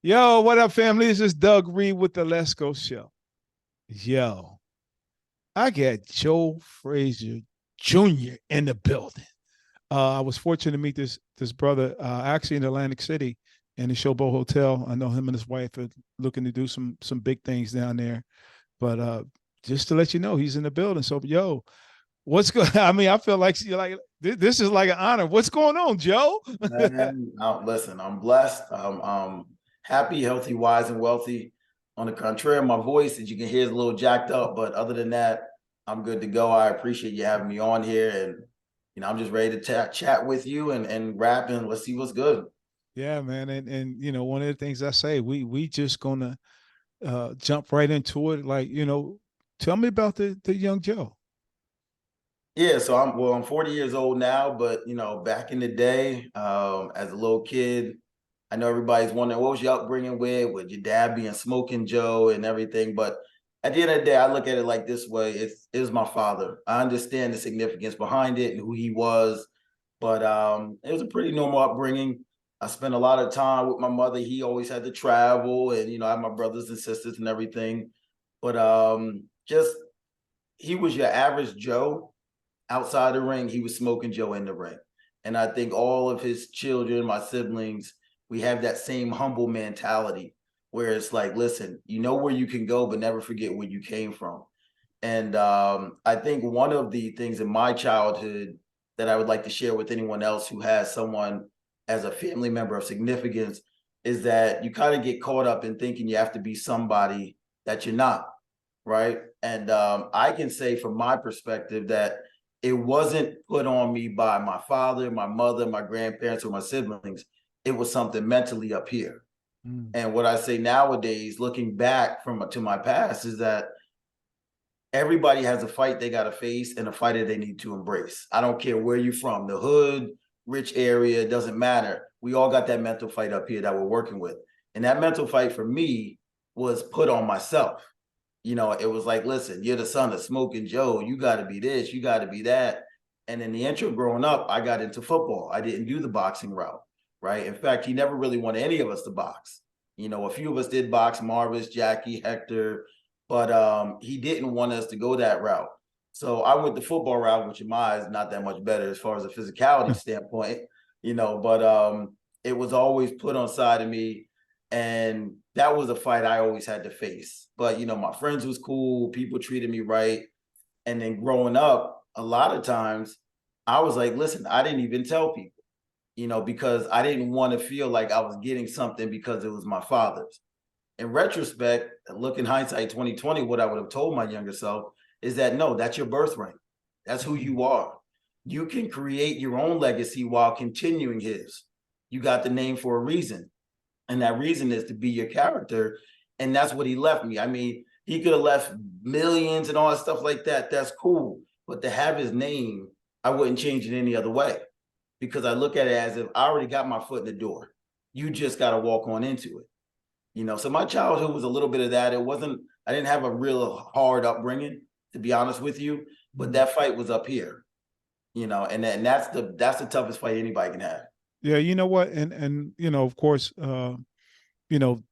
Yo, what up, family? This is Doug Reed with the Let's Go Show. Yo, I got Joe Frazier Jr. in the building. I was fortunate to meet this brother actually in Atlantic City in the Showboat Hotel. I know him and his wife are looking to do some big things down there. But just to let you know, he's in the building. So, yo, what's going? I mean, I feel like you're like this is like an honor. What's going on, Joe? Man, listen, I'm blessed. I'm happy, healthy, wise, and wealthy. On the contrary, my voice, as you can hear, is a little jacked up. But other than that, I'm good to go. I appreciate you having me on here, and I'm just ready to chat with you and rap, and let's see what's good. Yeah, man, and one of the things I say, we just gonna jump right into it. Like, tell me about the young Joe. Yeah, so I'm 40 years old now, but back in the day, as a little kid, I know everybody's wondering what was your upbringing with your dad being Smokin Joe and everything. But at the end of the day, I look at it like this way: it was my father. I understand the significance behind it and who he was, but it was a pretty normal upbringing. I spent a lot of time with my mother. He always had to travel, and I have my brothers and sisters and everything. But just he was your average Joe outside the ring. He was Smokin Joe in the ring. And I think all of his children, my siblings, we have that same humble mentality where it's like, listen, you know where you can go, but never forget where you came from. And I think one of the things in my childhood that I would like to share with anyone else who has someone as a family member of significance is that you kind of get caught up in thinking you have to be somebody that you're not, right? And I can say from my perspective that it wasn't put on me by my father, my mother, my grandparents, or my siblings. It was something mentally up here. Mm. And what I say nowadays, looking back to my past, is that everybody has a fight they got to face and a fighter they need to embrace. I don't care where you're from, the hood, rich area, it doesn't matter. We all got that mental fight up here that we're working with. And that mental fight for me was put on myself. It was like, listen, you're the son of Smokin Joe. You got to be this, you got to be that. And in the intro growing up, I got into football. I didn't do the boxing route, right? In fact, he never really wanted any of us to box. A few of us did box, Marvis, Jackie, Hector, but he didn't want us to go that route. So I went the football route, which in my eyes is not that much better as far as a physicality standpoint, but it was always put on side of me. And that was a fight I always had to face. But my friends was cool, people treated me right. And then growing up, a lot of times I was like, listen, I didn't even tell people, because I didn't want to feel like I was getting something because it was my father's. In retrospect, look in hindsight 2020, what I would have told my younger self is that no, that's your birthright. That's who you are. You can create your own legacy while continuing his. You got the name for a reason. And that reason is to be your character. And that's what he left me. I mean, he could have left millions and all that stuff like that. That's cool. But to have his name, I wouldn't change it any other way because I look at it as if I already got my foot in the door. You just got to walk on into it. So my childhood was a little bit of that. I didn't have a real hard upbringing, to be honest with you, but that fight was up here, and that's the toughest fight anybody can have. Yeah, you know what, and of course,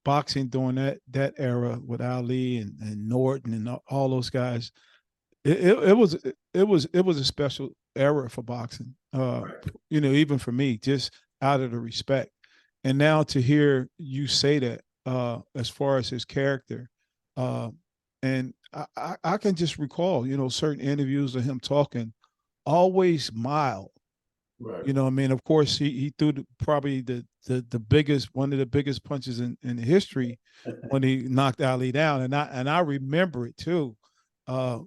boxing during that era with Ali and Norton and all those guys, it was a special era for boxing. Right. Even for me, just out of the respect. And now to hear you say that, as far as his character, uh, and I can just recall, certain interviews of him talking, always mild. Right. I mean, of course, he threw probably the biggest, one of the biggest punches in history when he knocked Ali down, and I remember it too, uh,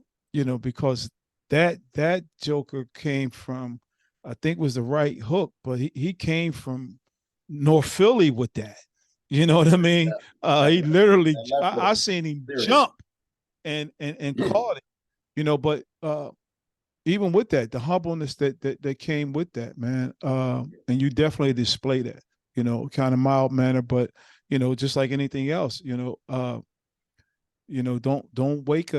because that Joker came from, I think was the right hook, but he came from North Philly with that. You know what I mean? He literally, That left I hook, seen him serious. jump and caught it. But even with that, the humbleness that came with that, man, and you definitely display that, kind of mild manner, but just like anything else, don't wake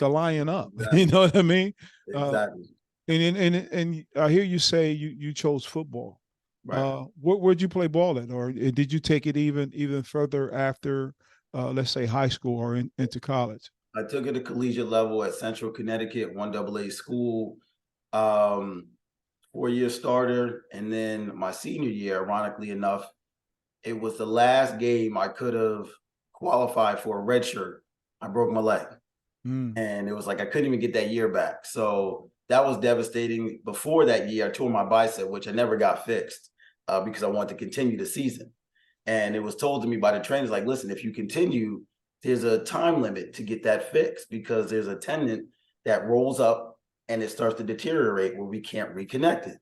a lion up. You Exactly. know what I mean? Uh, Exactly. and I hear you say you chose football. Right. Where'd you play ball at, or did you take it even further after, let's say, high school or into college? I took it at collegiate level at Central Connecticut, 1AA school, um, 4-year starter. And then my senior year, ironically enough, it was the last game I could have qualified for a red shirt. I broke my leg. Mm. And it was like I couldn't even get that year back. So that was devastating. Before that year, I tore my bicep, which I never got fixed because I wanted to continue the season. And it was told to me by the trainers, like, listen, if you continue, there's a time limit to get that fixed because there's a tendon that rolls up and it starts to deteriorate where we can't reconnect it.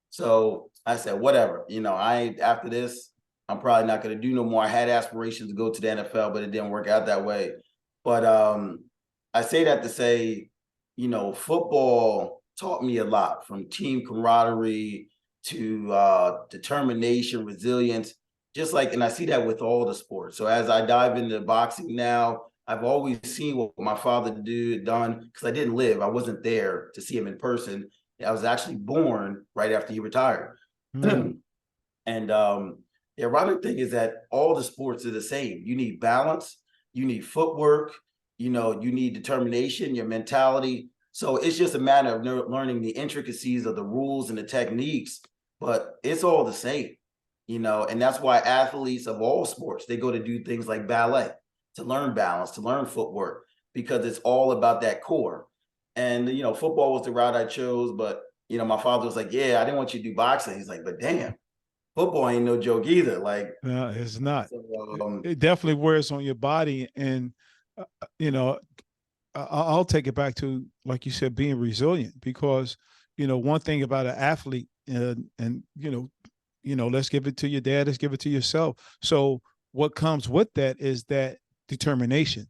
So I said, whatever, after this, I'm probably not going to do no more. I had aspirations to go to the NFL, but it didn't work out that way. But I say that to say, football taught me a lot, from team camaraderie to determination, resilience, just like, and I see that with all the sports. So as I dive into boxing now, I've always seen what my father done, because I didn't live. I wasn't there to see him in person. I was actually born right after he retired. Mm. And the ironic thing is that all the sports are the same. You need balance, you need footwork, you need determination, your mentality. So it's just a matter of learning the intricacies of the rules and the techniques, but it's all the same, and that's why athletes of all sports, they go to do things like ballet to learn balance, to learn footwork, because it's all about that core. And, football was the route I chose, but, my father was like, yeah, I didn't want you to do boxing. He's like, but damn, football ain't no joke either. Like, No, it's not. so, It definitely wears on your body, and you know, I'll take it back to, like you said, being resilient. Because one thing about an athlete, and let's give it to your dad, let's give it to yourself. So what comes with that is that determination.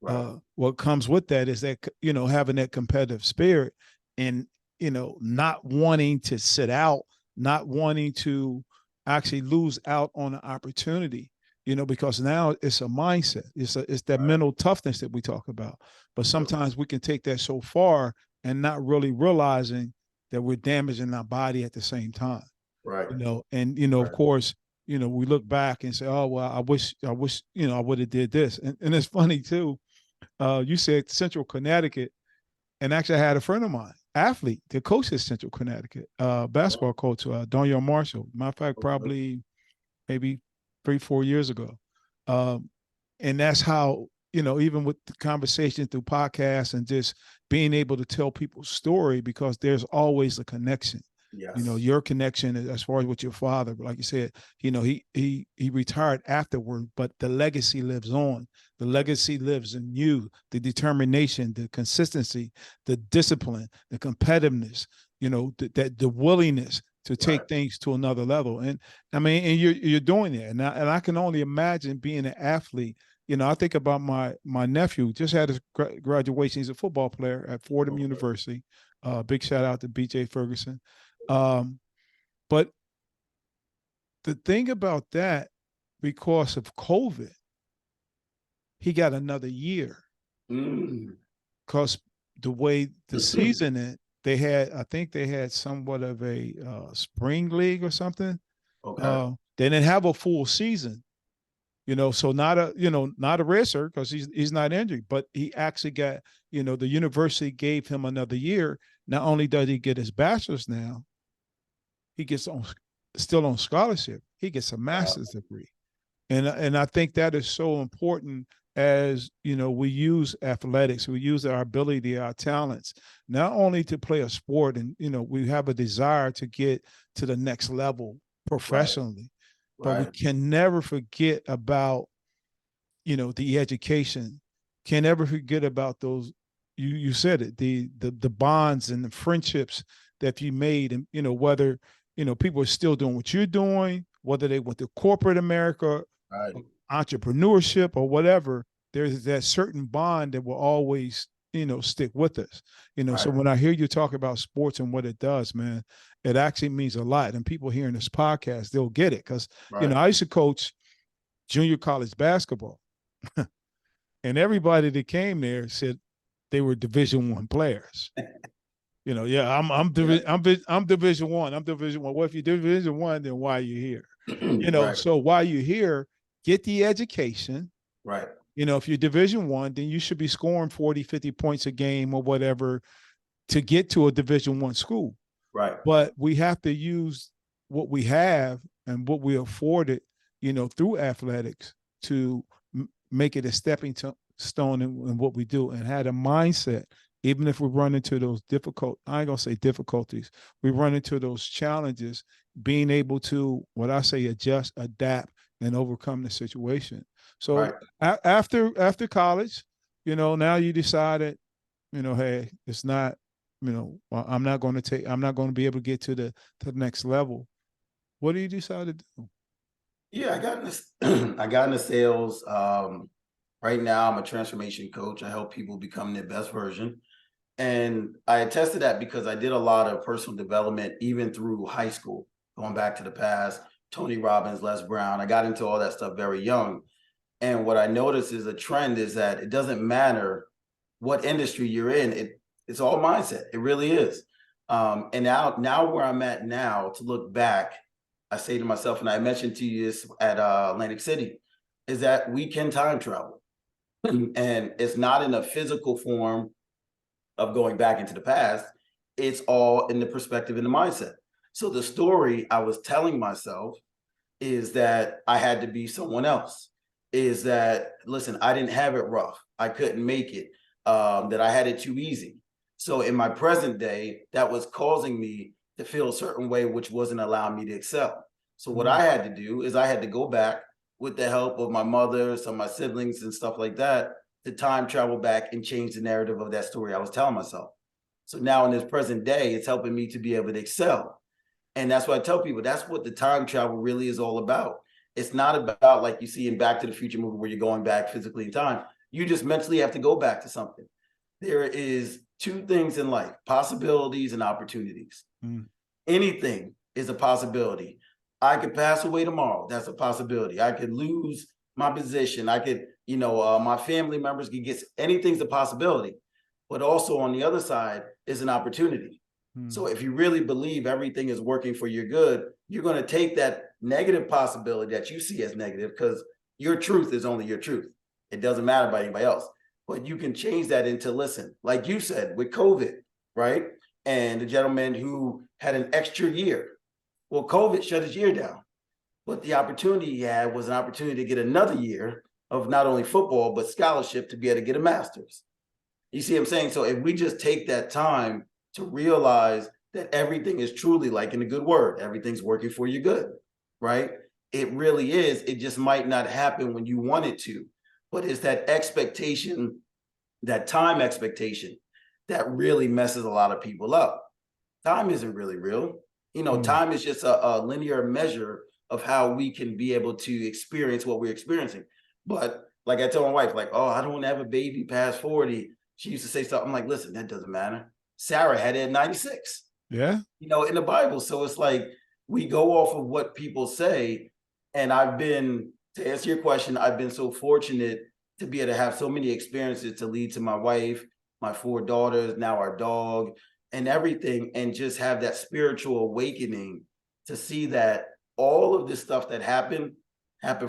right, What comes with that is that having that competitive spirit, and not wanting to sit out, not wanting to actually lose out on an opportunity. Because now it's a mindset. It's that right, mental toughness that we talk about. But yep, sometimes we can take that so far and not really realizing that we're damaging our body at the same time. right, And of right, course, we look back and say, oh well, I wish I would have did this. And it's funny too. You said Central Connecticut, and actually I had a friend of mine, athlete, that coached at Central Connecticut, basketball coach, Daniel Marshall. Matter of fact, okay, probably maybe 3-4 years ago. Um, and that's how, even with the conversation through podcasts and just being able to tell people's story, because there's always a connection. yes, Your connection as far as with your father, but like you said, he retired afterward, but the legacy lives on. The legacy lives in you, the determination, the consistency, the discipline, the competitiveness, the willingness to right, take things to another level. And I mean, and you're doing it. And I can only imagine being an athlete. I think about my nephew, just had his graduation. He's a football player at Fordham okay, University. Big shout out to BJ Ferguson. Um, but the thing about that, because of COVID, he got another year, mm. because the way the season ended, I think they had somewhat of a spring league or something. Okay, They didn't have a full season, so not a racer, because he's not injured, but he actually got, the university gave him another year. Not only does he get his bachelor's now, he gets still on scholarship. He gets a wow, master's degree. And I think that is so important. As we use athletics, we use our ability, our talents, not only to play a sport, and we have a desire to get to the next level right, professionally, but we right, can never forget about the education. Can never forget about those. You said it, the bonds and the friendships that you made, and whether people are still doing what you're doing, whether they went to corporate America, right, entrepreneurship, or whatever. There's that certain bond that will always stick with us. So right, when I hear you talk about sports and what it does, man, it actually means a lot. And people hearing this podcast, they'll get it, because right. I used to coach junior college basketball, and everybody that came there said they were Division I players. Yeah, Yeah. I'm Division One. I'm Division One. Well, if you're Division One, then why are you here? Right. So while you're here, get the education. Right. If you're Division One, then you should be scoring 40, 50 points a game or whatever to get to a Division One school. Right. But we have to use what we have and what we afforded, through athletics to make it a stepping stone in what we do, and had a mindset. Even if we run into those I ain't gonna say difficulties, we run into those challenges, being able to, what I say, adjust, adapt, and overcome the situation. So Right. after college, now you decided, hey, it's not, I'm not going to be able to get to the next level. What do you decide to do? Yeah, I got into I got into sales. Right now I'm a transformation coach. I help people become their best version. And I attested that because I did a lot of personal development even through high school, going back to the past, Tony Robbins, Les Brown. I got into all that stuff very young. And what I noticed is a trend is that it doesn't matter what industry you're in, it's all mindset. It really is. And now where I'm at now, to look back, I say to myself, and I mentioned to you this at Atlantic City, is that we can time travel. And it's not in a physical form of going back into the past. It's all in the perspective and the mindset. So the story I was telling myself is that I had to be someone else. Is that, listen, I didn't have it rough. I couldn't make it. That I had it too easy. So in my present day, that was causing me to feel a certain way, which wasn't allowing me to excel. So what I had to do is I had to go back with the help of my mother, some of my siblings and stuff like that, to time travel back and change the narrative of that story I was telling myself. So now in this present day, it's helping me to be able to excel. And that's what I tell people. That's what the time travel really is all about. It's not about, like you see in Back to the Future movie, where you're going back physically in time. You just mentally have to go back to something. There is two things in life: possibilities and opportunities. Anything is a possibility. I could pass away tomorrow. That's a possibility. I could lose my position. I could, my family members could get, anything's a possibility. But also on the other side is an opportunity. So if you really believe everything is working for your good, you're going to take that negative possibility that you see as negative, because your truth is only your truth. It doesn't matter about anybody else. But you can change that into, listen, like you said, with COVID, right? And the gentleman who had an extra year. Well, COVID shut his year down. But the opportunity he had was an opportunity to get another year of not only football, but scholarship to be able to get a master's. You see what I'm saying? So if we just take that time to realize that everything is truly, like in a good word, everything's working for your good, right? It really is. It just might not happen when you want it to, but it's that expectation, that time expectation, that really messes a lot of people up. Time isn't really real. Time is just a linear measure of how we can be able to experience what we're experiencing. But like I tell my wife, like, oh, I don't want to have a baby past 40. She used to say something like, listen, that doesn't matter. Sarah had it at 96. Yeah. In the Bible. So it's like we go off of what people say. And to answer your question, I've been so fortunate to be able to have so many experiences to lead to my wife, my 4 daughters, now our dog, and everything, and just have that spiritual awakening to see that all of this stuff that happened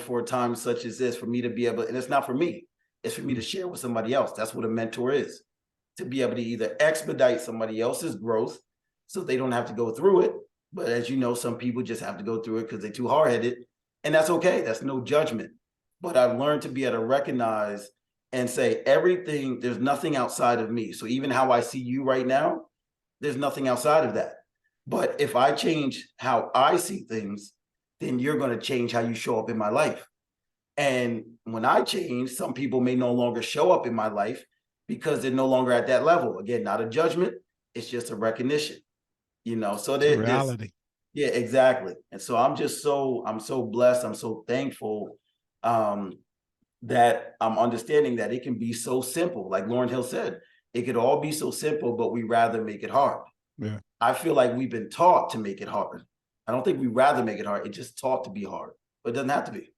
for a time such as this, for me to be able, and it's not for me, it's for me to share with somebody else. That's what a mentor is, to be able to either expedite somebody else's growth so they don't have to go through it. But as you know, some people just have to go through it because they're too hard-headed, and that's okay. That's no judgment. But I've learned to be able to recognize and say, everything, there's nothing outside of me. So even how I see you right now, there's nothing outside of that. But if I change how I see things, then you're going to change how you show up in my life. And when I change, some people may no longer show up in my life because they're no longer at that level. Again, not a judgment. It's just a recognition, so It's a there's, reality. yeah, exactly. And so I'm so blessed. I'm so thankful that I'm understanding that it can be so simple. Like Lauryn Hill said, it could all be so simple, but we rather make it hard. Yeah. I feel like we've been taught to make it hard. I don't think we rather make it hard. It's just taught to be hard, but it doesn't have to be.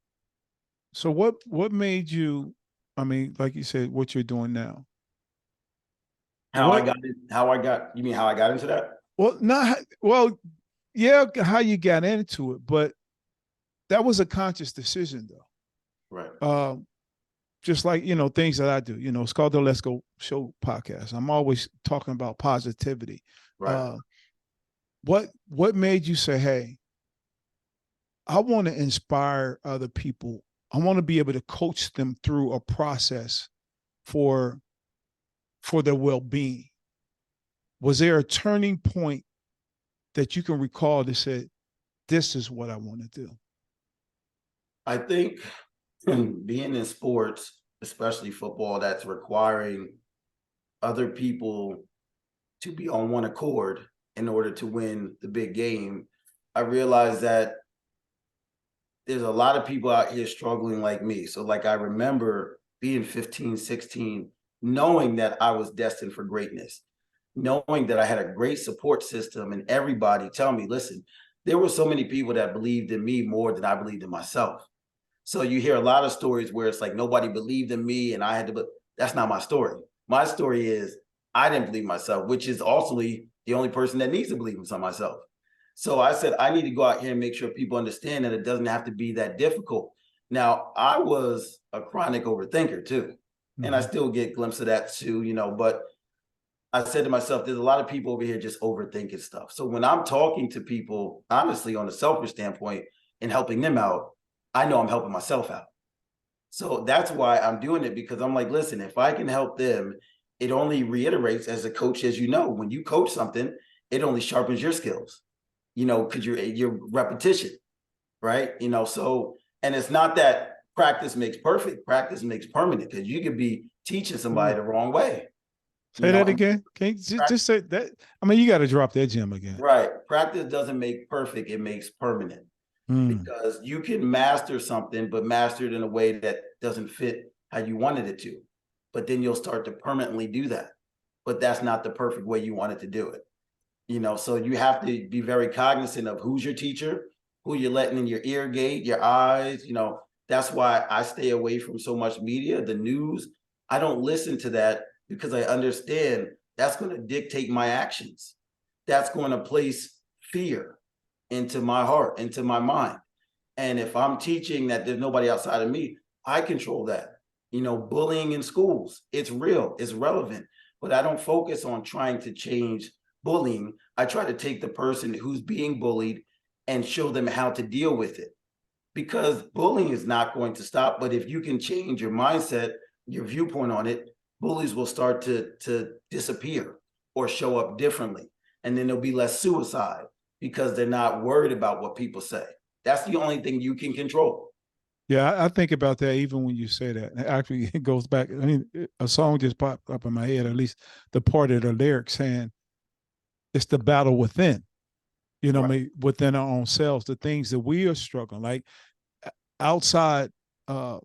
So what made you, I mean, like you said, what you're doing now, what You mean how I got into that? well not well yeah, how you got into it, but that was a conscious decision Right. though. Just like, things that I do, it's called the Let's Go Show podcast. I'm always talking about positivity. Right. uh what made you say, hey, I want to inspire other people, I want to be able to coach them through a process for their well-being? Was there a turning point that you can recall that said, this is what I want to do? I think being in sports, especially football, that's requiring other people to be on one accord in order to win the big game. I realized that there's a lot of people out here struggling like me. So like I remember being 15, 16, knowing that I was destined for greatness, knowing that I had a great support system and everybody tell me, listen, there were so many people that believed in me more than I believed in myself. So you hear a lot of stories where it's like nobody believed in me and I had to, but that's not my story. My story is I didn't believe myself, which is also the only person that needs to believe in myself. So I said, I need to go out here and make sure people understand that it doesn't have to be that difficult. Now, I was a chronic overthinker too, and I Mm-hmm. still get glimpses of that too, but I said to myself, there's a lot of people over here just overthinking stuff. So when I'm talking to people, honestly, on a selfish standpoint and helping them out, I know I'm helping myself out. So that's why I'm doing it, because I'm like, listen, if I can help them, it only reiterates as a coach, as you know, when you coach something, it only sharpens your skills, because your repetition, right? So, and it's not that practice makes perfect, practice makes permanent, because you could be teaching somebody the wrong way, Say that and again. Can you just say that? I mean, you got to drop that gem again. right. Practice doesn't make perfect, it makes permanent. Mm. Because you can master something, but master it in a way that doesn't fit how you wanted it to. But then you'll start to permanently do that. But that's not the perfect way you wanted to do it. So you have to be very cognizant of who's your teacher, who you're letting in your ear gate, your eyes. That's why I stay away from so much media, the news. I don't listen to that because I understand that's going to dictate my actions. That's going to place fear into my heart, into my mind. And if I'm teaching that there's nobody outside of me, I control that. Bullying in schools, it's real, it's relevant, but I don't focus on trying to change bullying. I try to take the person who's being bullied and show them how to deal with it. Because bullying is not going to stop, but if you can change your mindset, your viewpoint on it, bullies will start to disappear or show up differently. And then there'll be less suicide because they're not worried about what people say. That's the only thing you can control. Yeah, I think about that even when you say that. Actually, it goes back. I mean, a song just popped up in my head, at least the part of the lyrics saying it's the battle within, Right. within our own selves, the things that we are struggling. Like outside, uh,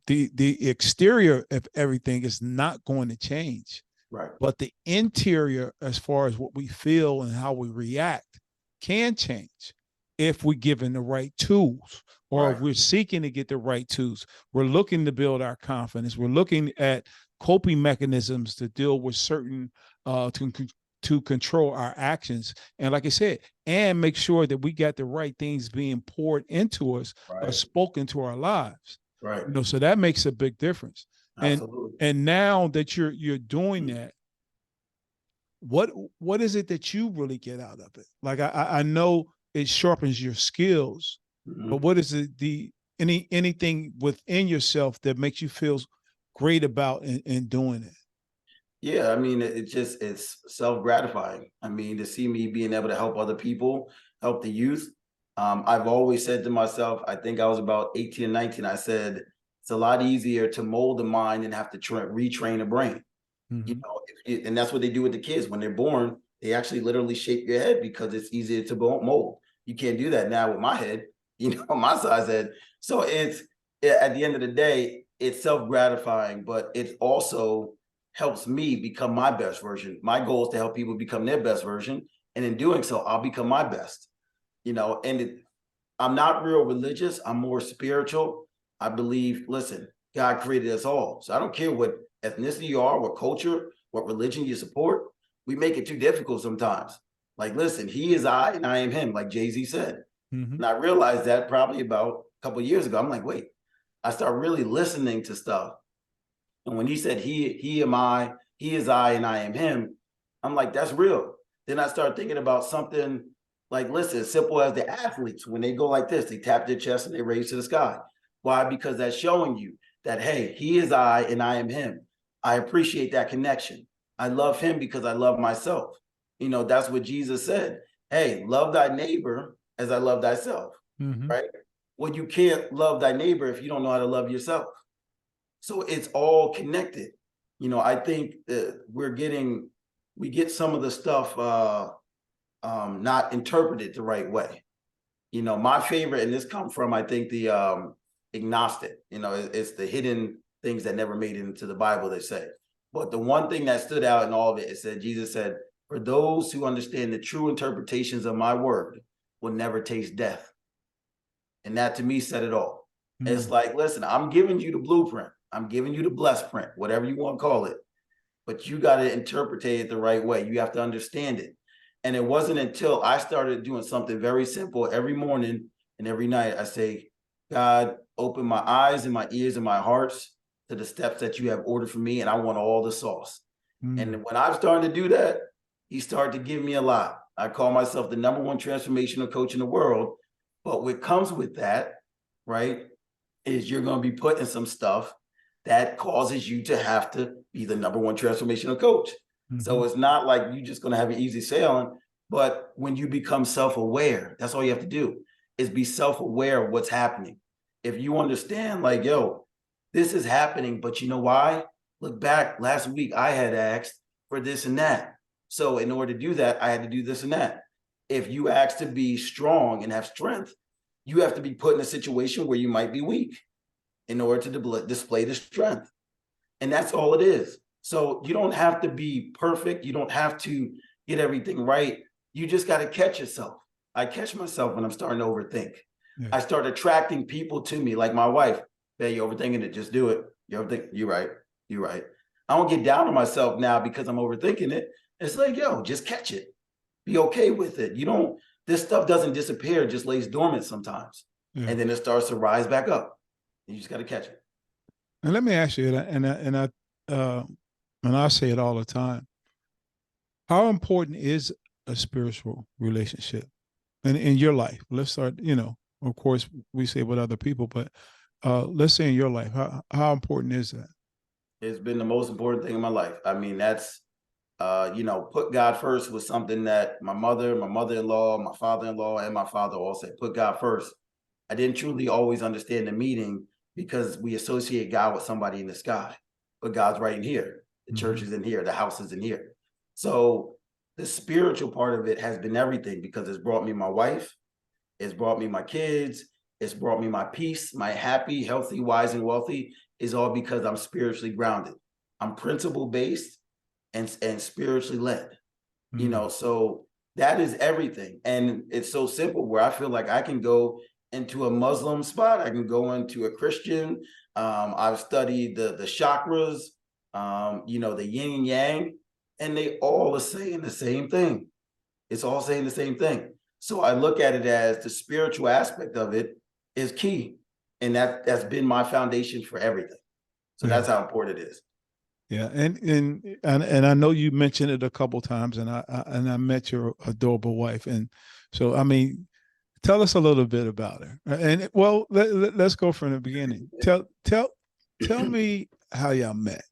the exterior of everything is not going to change, Right. but the interior, as far as what we feel and how we react, can change if we're given the right tools, or if Right. we're seeking to get the right tools. We're looking to build our confidence. We're looking at coping mechanisms to deal with certain to control our actions. And like I said, and make sure that we got the right things being poured into us or Right. spoken to our lives. Right. So that makes a big difference. And Absolutely. and now that you're doing that, what what is it that you really get out of it? Like I know it sharpens your skills, but Mhm. what is it, anything within yourself that makes you feel great about in doing it? Yeah, I mean, it's self-gratifying. I mean, to see me being able to help other people, help the youth. I've always said to myself, I think I was about 18 and 19, I said, it's a lot easier to mold the mind than have to retrain a brain. Mm-hmm. And that's what they do with the kids when they're born. They actually literally shape your head because it's easier to mold. You can't do that now with my head, my size head. So at the end of the day, it's self-gratifying, but it also helps me become my best version. My goal is to help people become their best version. And in doing so, I'll become my best, I'm not real religious. I'm more spiritual. I believe, listen, God created us all. So I don't care what ethnicity you are, what culture. what religion you support, we make it too difficult sometimes. Like, listen, he is I and I am him, like Jay-Z said. Mm-hmm. And I realized that probably about a couple of years ago. I'm like, wait, I start really listening to stuff. And when he said he am I, he is I, and I am him, I'm like, that's real. Then I start thinking about something like, listen, as simple as the athletes, when they go like this, they tap their chest and they raise to the sky. Why? Because that's showing you that, hey, he is I and I am him. I appreciate that connection. I love him because I love myself. You know, that's what Jesus said. Hey, love thy neighbor as I love thyself, Mm-hmm. right? Well, you can't love thy neighbor if you don't know how to love yourself. So it's all connected. You know, I think that we get some of the stuff not interpreted the right way. You know, my favorite, and this comes from, I think, the agnostic, you know, it's the hidden things that never made it into the Bible, they say. But the one thing that stood out in all of it, it said, Jesus said, for those who understand the true interpretations of my word will never taste death. And that to me said it all. Mm-hmm. It's like, listen, I'm giving you the blueprint. I'm giving you the blessed print, whatever you want to call it. But you got to interpret it the right way. You have to understand it. And it wasn't until I started doing something very simple every morning and every night. I say, God, open my eyes and my ears and my hearts to the steps that you have ordered for me. And I want all the sauce. And when I started to do that, he started to give me a lot. I call myself the #1 transformational coach in the world. But what comes with that, right, is you're going to be put in some stuff that causes you to have to be the #1 transformational coach. Mm-hmm. So it's not like you're just going to have an easy sailing, but when you become self-aware, that's all you have to do is be self-aware of what's happening. If you understand, like, yo, this is happening, but you know why? Look back, last week I had asked for this and that. So in order to do that, I had to do this and that. If you ask to be strong and have strength, you have to be put in a situation where you might be weak in order to display the strength. And that's all it is. So you don't have to be perfect. You don't have to get everything right. You just got to catch yourself. I catch myself when I'm starting to overthink. Yeah. I start attracting people to me, like my wife. Hey, you're overthinking it. Just do it. You're right. You're right. I don't get down on myself now because I'm overthinking it. It's like, yo, just catch it. Be okay with it. This stuff doesn't disappear, it just lays dormant sometimes. Yeah. And then it starts to rise back up. You just got to catch it. And let me ask you, and I say it all the time. How important is a spiritual relationship in your life? Let's start, of course we say with other people, but let's say in your life, how important is that? It's been the most important thing in my life. I mean, that's, put God first was something that my mother, my mother-in-law, my father-in-law, and my father all said, put God first. I didn't truly always understand the meaning because we associate God with somebody in the sky, but God's right in here. The church is in here, the house is in here. So the spiritual part of it has been everything because it's brought me my wife, it's brought me my kids, it's brought me my peace, my happy, healthy, wise, and wealthy is all because I'm spiritually grounded. I'm principle-based and spiritually led, so that is everything. And it's so simple where I feel like I can go into a Muslim spot, I can go into a Christian. I've studied the chakras, the yin and yang, and they all are saying the same thing. It's all saying the same thing. So I look at it as the spiritual aspect of it is key. And that's been my foundation for everything. So that's how important it is. Yeah, and I know you mentioned it a couple of times, and I met your adorable wife, and so I mean, tell us a little bit about her. And well, let's go from the beginning. Tell me how y'all met.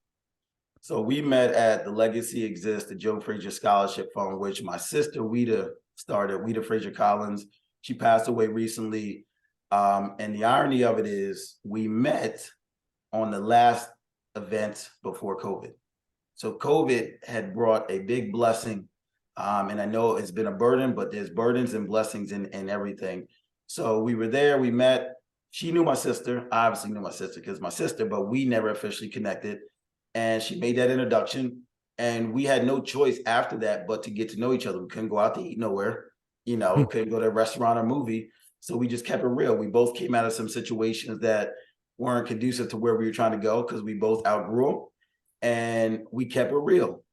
So we met at the Legacy Exists, the Joe Frazier Scholarship Fund, which my sister Weatta started. Weatta Frazier Collins. She passed away recently, and the irony of it is we met on the last event before COVID. So COVID had brought a big blessing. And I know it's been a burden, but there's burdens and blessings in everything. So we were there, we met. She knew my sister. I obviously knew my sister because my sister, but we never officially connected. And she made that introduction. And we had no choice after that but to get to know each other. We couldn't go out to eat nowhere, couldn't go to a restaurant or movie. So we just kept it real. We both came out of some situations that weren't conducive to where we were trying to go because we both outgrew them, and we kept it real.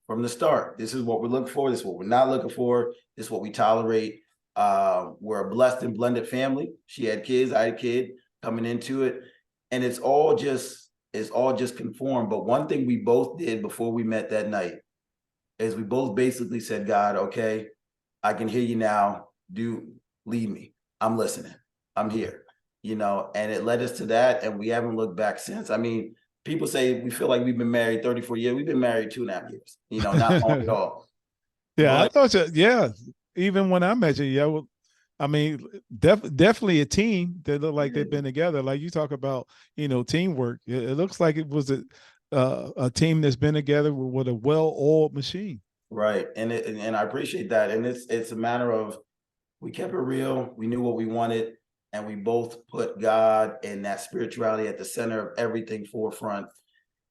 from the start. This is what we're looking for. This is what we're not looking for. This is what we tolerate. We're a blessed and blended family. She had kids, I had a kid coming into it. And it's all just conformed. But one thing we both did before we met that night is we both basically said, God, okay, I can hear you now. Lead me. I'm listening. I'm here. And it led us to that. And we haven't looked back since. I mean, people say we feel like we've been married 34 years. We've been married 2.5 years, not long at all. Yeah, But I thought yeah. Even when I met you, yeah, well, I mean, definitely a team that look like they've been together. Like you talk about, teamwork. It looks like it was a team that's been together with a well-oiled machine. right, and I appreciate that. And it's a matter of we kept it real. We knew what we wanted, and we both put God and that spirituality at the center of everything forefront.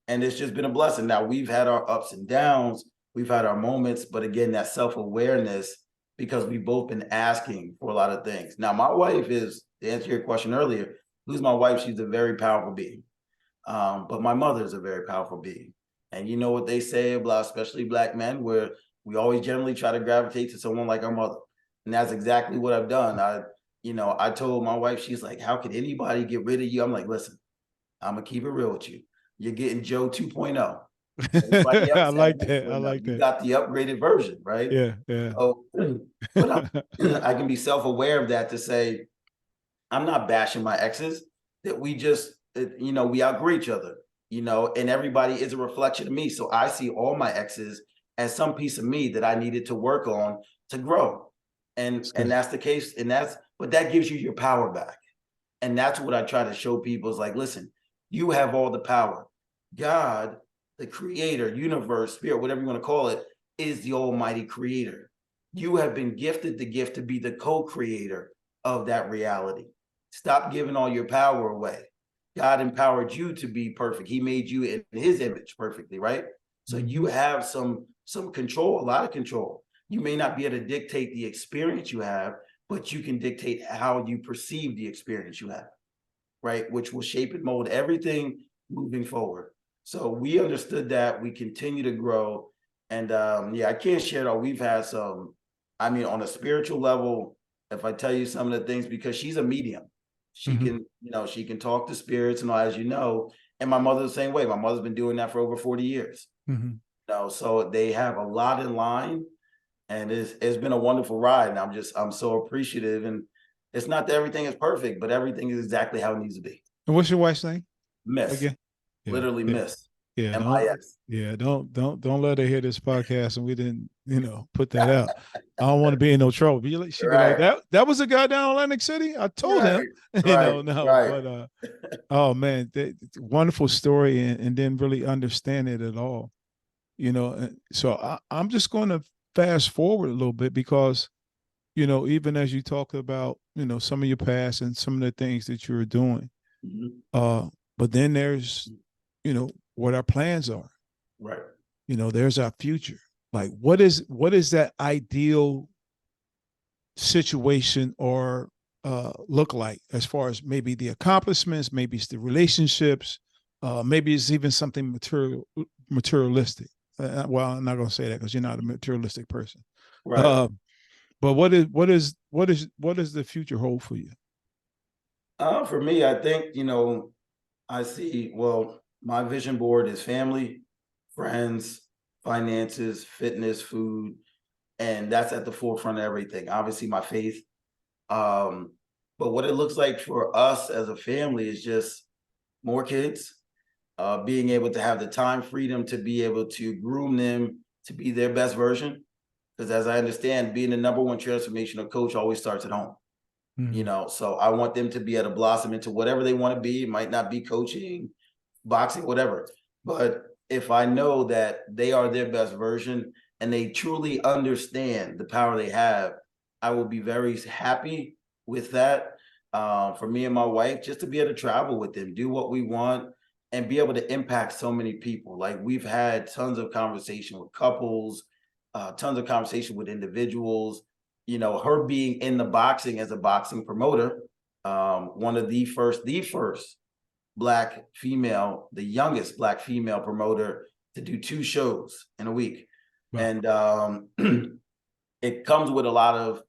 And it's just been a blessing. Now we've had our ups and downs, we've had our moments, but again, that self-awareness, because we've both been asking for a lot of things. Now, my wife is, to answer your question earlier, who's my wife? She's a very powerful being. But my mother is a very powerful being. And you know what they say about especially Black men, where we always generally try to gravitate to someone like our mother. And that's exactly what I've done. I told my wife, she's like, how could anybody get rid of you? I'm like, listen, I'm gonna keep it real with you. You're getting Joe 2.0. Everybody I else has like that. I 1.0. like You that. got the upgraded version, right? Yeah, yeah. So, but I can be self-aware of that to say, I'm not bashing my exes, that we just, we outgrew each other, and everybody is a reflection of me. So I see all my exes as some piece of me that I needed to work on to grow. And that's the case. But that gives you your power back. And that's what I try to show people is like, listen, you have all the power. God, the creator, universe, spirit, whatever you want to call it, is the almighty creator. You have been gifted the gift to be the co-creator of that reality. Stop giving all your power away. God empowered you to be perfect. He made you in his image perfectly, right? So you have some control, a lot of control. You may not be able to dictate the experience you have, but you can dictate how you perceive the experience you have, right? Which will shape and mold everything moving forward. So we understood that. We continue to grow. And I can't share it all. We've had some, on a spiritual level, if I tell you some of the things, because she's a medium, she can, she can talk to spirits and all, as you know. And my mother's the same way. My mother's been doing that for over 40 years. So they have a lot in line. And it's been a wonderful ride. And I'm so appreciative. And it's not that everything is perfect, but everything is exactly how it needs to be. And what's your wife's name Miss. again? Yeah, Literally yeah, miss. yeah. MIS. Don't let her hear this podcast and we didn't, put that out. I don't want to be in no trouble. She'd be like, Right. that was a guy down in Atlantic City. I told him, Right. no, Right. but oh man, wonderful story and didn't really understand it at all. So I'm just going to fast forward a little bit because, even as you talk about, some of your past and some of the things that you're doing, but then there's, what our plans are. Right. There's our future. Like what is that ideal situation or look like as far as maybe the accomplishments, maybe it's the relationships, maybe it's even something materialistic. Well, I'm not going to say that because you're not a materialistic person. Right. But what does the future hold for you? For me, I think, I see, well, my vision board is family, friends, finances, fitness, food, and that's at the forefront of everything. Obviously, my faith. But what it looks like for us as a family is just more kids, being able to have the time freedom to be able to groom them to be their best version. Because as I understand, being the number one transformational coach always starts at home. So I want them to be able to blossom into whatever they want to be. It might not be coaching, boxing, whatever. But if I know that they are their best version and they truly understand the power they have, I will be very happy with that. For me and my wife, just to be able to travel with them, do what we want, and be able to impact so many people. Like we've had tons of conversation with couples, tons of conversation with individuals. Her being in the boxing as a boxing promoter, one of the first Black female, the youngest Black female promoter to do 2 shows in a week. Wow. And it comes with a lot of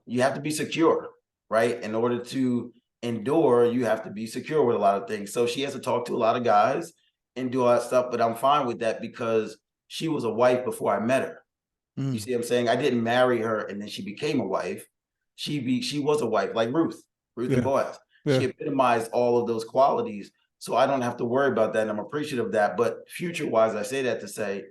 you have to be secure, right? In order to endure, you have to be secure with a lot of things. So she has to talk to a lot of guys and do all that stuff. But I'm fine with that because she was a wife before I met her. You see what I'm saying? I didn't marry her and then she became a wife. She was a wife, like Ruth and Yeah. Boaz. She Yeah. epitomized all of those qualities. So I don't have to worry about that. And I'm appreciative of that. But future wise, I say that to say,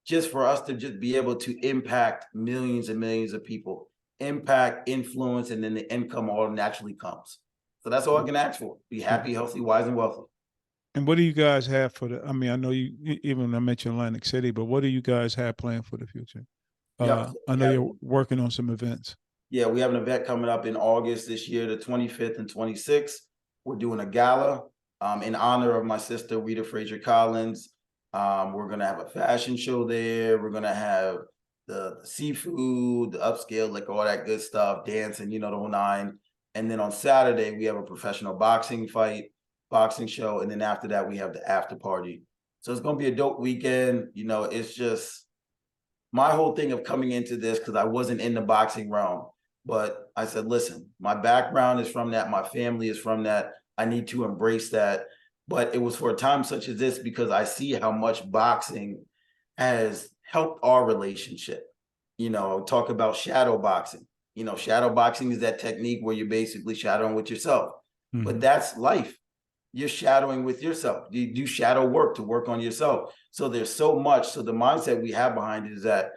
just for us to just be able to impact millions and millions of people, impact, influence, and then the income all naturally comes. So that's all I can ask for. Be Yeah. happy, healthy, wise, and wealthy. And what do you guys have for the? I mean, I know even I mentioned Atlantic City, but what do you guys have planned for the future? Yep. So I we know have, you're working on some events. yeah, we have an event coming up in August this year, the 25th and 26th. We're doing a gala in honor of my sister, Weatta Frazier Collins. We're going to have a fashion show there. We're going to have the seafood, the upscale, like all that good stuff, dancing, the whole nine. And then on Saturday, we have a professional boxing show. And then after that, we have the after party. So it's going to be a dope weekend. It's just my whole thing of coming into this, because I wasn't in the boxing realm, but I said, listen, my background is from that. My family is from that. I need to embrace that. But it was for a time such as this because I see how much boxing has helped our relationship. Talk about shadow boxing. Shadow boxing is that technique where you're basically shadowing with yourself. But Mm-hmm. that's life. You're shadowing with yourself. You do shadow work to work on yourself. So there's so much. So the mindset we have behind it is that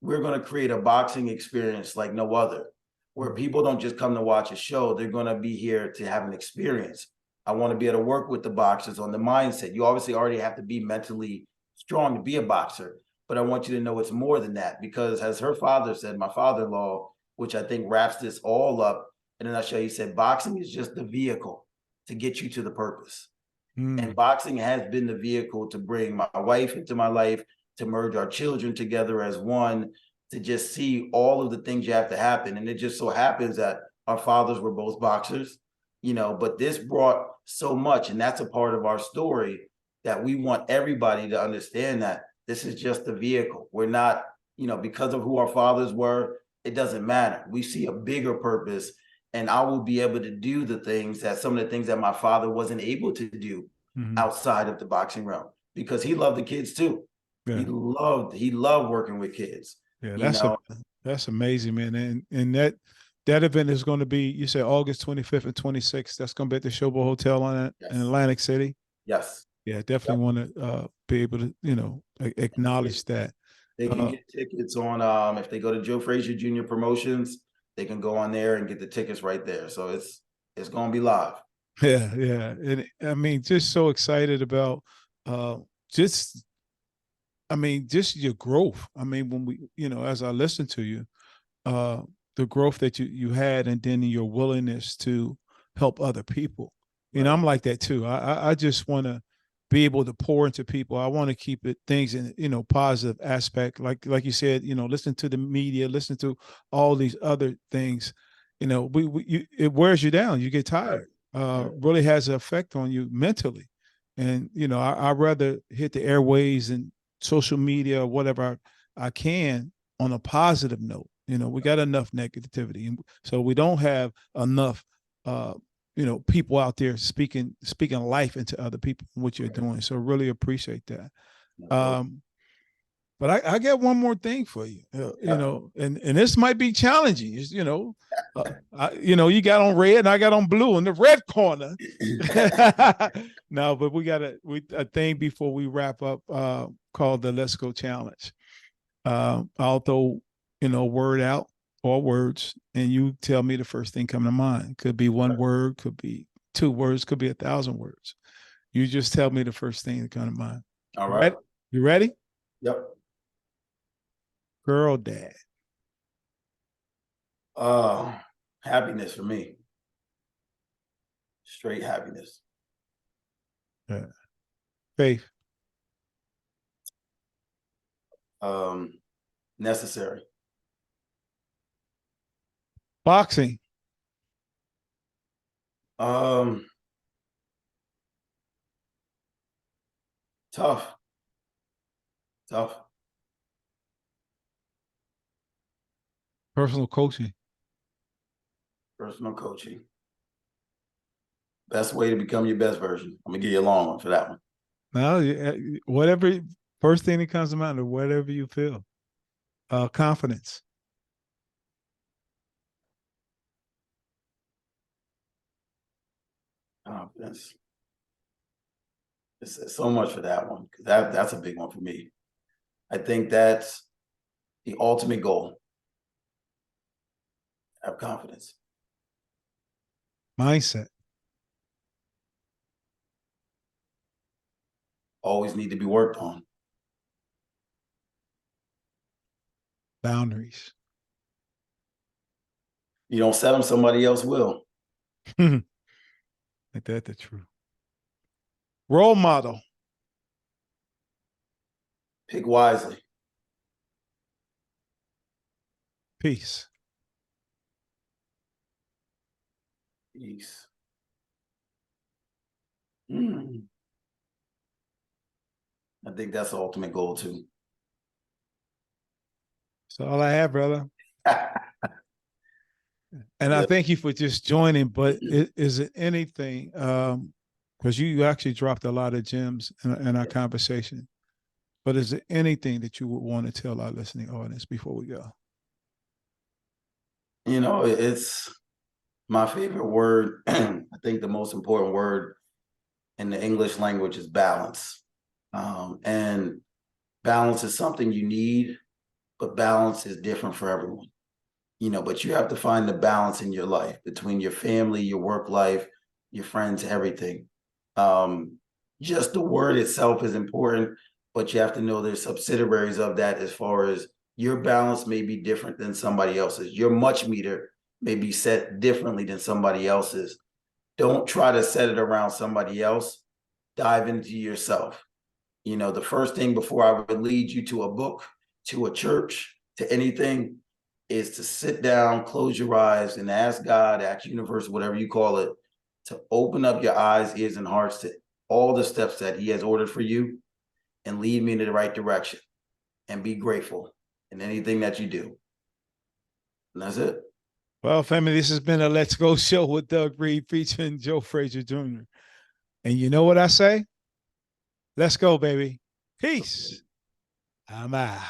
we're going to create a boxing experience like no other, where people don't just come to watch a show. They're going to be here to have an experience. I want to be able to work with the boxers on the mindset. You obviously already have to be mentally strong to be a boxer, but I want you to know it's more than that because, as her father said, my father-in-law, which I think wraps this all up in a nutshell, he said, boxing is just the vehicle to get you to the purpose. And Mm. boxing has been the vehicle to bring my wife into my life, to merge our children together as one, to just see all of the things you have to happen. And it just so happens that our fathers were both boxers, but this brought so much. And that's a part of our story that we want everybody to understand that this is just a vehicle. We're not, because of who our fathers were, it doesn't matter. We see a bigger purpose and I will be able to do some of the things that my father wasn't able to do Mm-hmm. outside of the boxing realm because he loved the kids too. Yeah. He loved working with kids. Yeah. You know, That's amazing, man. And that event is going to be, you said August 25th and 26th. That's going to be at the Showboat Hotel in yes, Atlantic City. yes, Yeah, yep. definitely want to be able to, acknowledge that. They can Uh, get tickets on if they go to Joe Frazier Jr. Promotions, they can go on there and get the tickets right there. So it's gonna be live. yeah, yeah. And I mean, just so excited about uh, just, I mean, just your growth. I mean, when as I listen to you, uh, the growth that you had, and then your willingness to help other people. Right. I'm like that too. I just want to be able to pour into people. I want to keep it things in positive aspect. Like you said, listen to the media, listen to all these other things. It wears you down. You get tired. Right. Really has an effect on you mentally. And I rather hit the airways and social media or whatever I can on a positive note. We got enough negativity, so we don't have enough, people out there speaking life into other people. What you're Right. doing, so really appreciate that. So, But I got one more thing for you, yeah. and this might be challenging. You got on red and I got on blue in the red corner. No, but we got a thing before we wrap up called the Let's Go Challenge. I'll throw word out or words, and you tell me the first thing come to mind. Could be one word, could be two words, could be 1,000 words. You just tell me the first thing that come to mind. All You right. ready? You ready? Yep. Girl, dad. Uh, Happiness for me. Straight happiness. Yeah. Faith. Necessary. Boxing. Um, Tough. Tough. Personal coaching. Personal coaching. Best way to become your best version. I'm gonna give you a long one for that one. No, whatever, first thing that comes to mind or whatever you feel. Confidence. Confidence. It's so much for that one because that's a big one for me. I think that's the ultimate goal. Have confidence. Mindset. Always need to be worked on. Boundaries. You don't set them, somebody else will. Ain't that the truth? Role model. Pick wisely. Peace. Peace. I think that's the ultimate goal too. That's all I have, brother. And I Yeah. thank you for just joining. But is it anything? Because you actually dropped a lot of gems in our conversation. But is there anything that you would want to tell our listening audience before we go? You know, it's my favorite word. I think the most important word in the English language is balance. And balance is something you need, but balance is different for everyone. You know, but you have to find the balance in your life between your family, your work life, your friends, everything. Just the word itself is important, but you have to know there's subsidiaries of that as far as your balance may be different than somebody else's. Your much meter may be set differently than somebody else's. Don't try to set it around somebody else. Dive into yourself. You know, the first thing before I would lead you to a book, to a church, to anything, is to sit down, close your eyes, and ask God, ask universe, whatever you call it, to open up your eyes, ears, and hearts to all the steps that He has ordered for you and lead me in the right direction. And be grateful in anything that you do. And that's it. Well, family, this has been a Let's Go show with Doug Reed featuring Joe Frazier Jr. And you know what I say? Let's go, baby. Peace. I'm out.